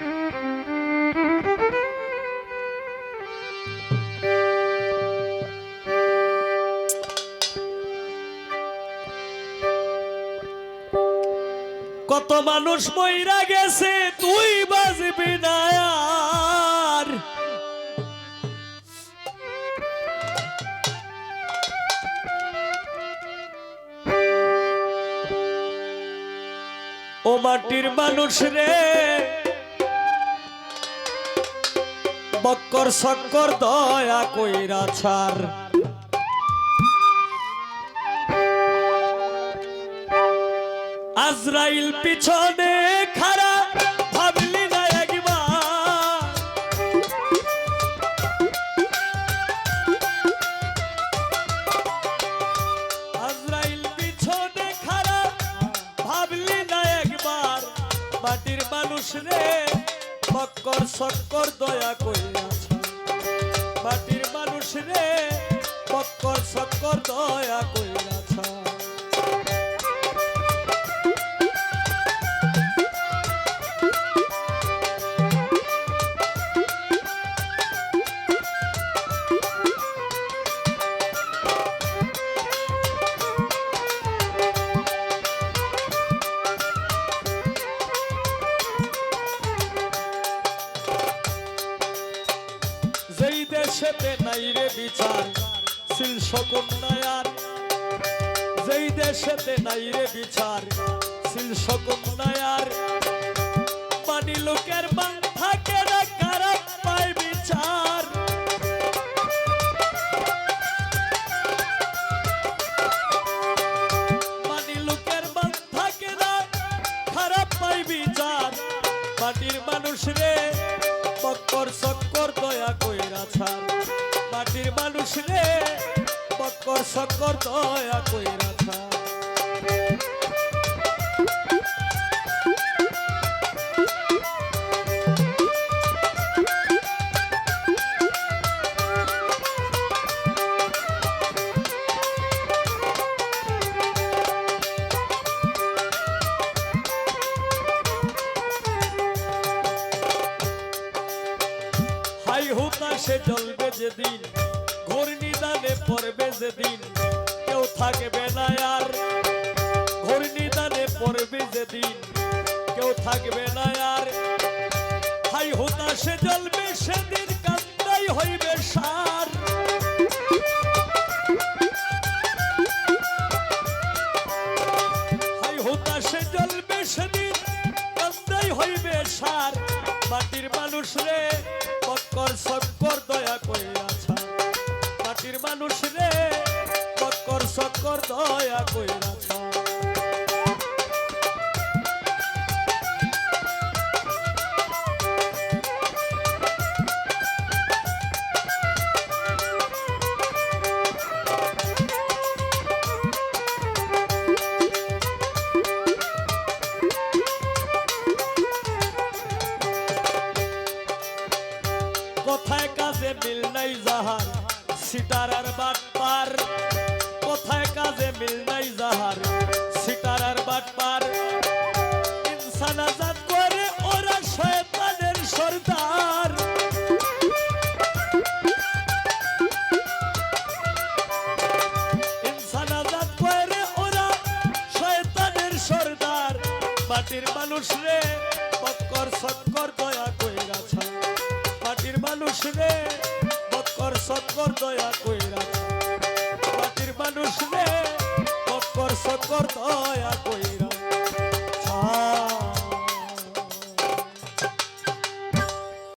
কত মানুষ মইরা গেছে তুই বাজবি না আর। ও মাটির মানুষ রে বক্কর সক্কর দয়া কইরা ছাড়। আজরাইল পিছনে খাড়া ভাবলি না একবার, আজরাইল পিছনে খাড়া ভাবলি না একবার। মাটির মানুষ রে বক্কর সক্কর দয়া কইরা ছাড়। মাটির মানুষ রে বক্কর সক্কর দয়া কইরা ছাড়। যেই দেশেতে নাই রে বিচার শিল শকুন্নায়ার, যেই দেশেতে নাই রে বিচার শিল শকুন্নায়ার। মানি লোকের মান থাকে না কারা পায় বিচার। মানি লোকের মান থাকে না খারাপ পায় বিচার। মাটির মানুষ রে বক্কর সক্কর দয়া কইরা ছাড়। মাটির মানুষ রে বক্কর সক্কর দয়া কইরা ছাড়। হাই হুতাশে জ্বলবে যেদিন, ঘূর্ণিদানে পড়বে যেদিন, কেউ থাকবে না আর। ঘূর্ণিদানে পড়বে যেদিন, কেউ থাকবে না আর। হাই হুতাশে জ্বলবে সেদিন, কান্দাই হইবে সার। হাই হুতাশে জ্বলবে সেদিন, কান্দাই হইবে সার। মাটির মানুষ রে বক্কর সক্কর দয়া কইরা ছাড়। মাটির মানুষ রে বক্কর সক্কর দয়া কইরা ছাড়। কোথায় কাজে মিল নাই যাহার সিটার আর বাটপার। কোথায় কাজে মিল নাই যাহার সিটার আর বাটপার। ইনসান আজাদ করে ওরা শয়তানের সরদার। ইনসান আজাদ করে ওরা শয়তানের সরদার। মাটির মানুষ রে বক্কর সক্কর দয়া কইরা ছাড়। মাটির মানুষ রে বক্কর সক্কর দয়া কইরা ছাড়। মাটির মানুষ রে বক্কর সক্কর দয়া কইরা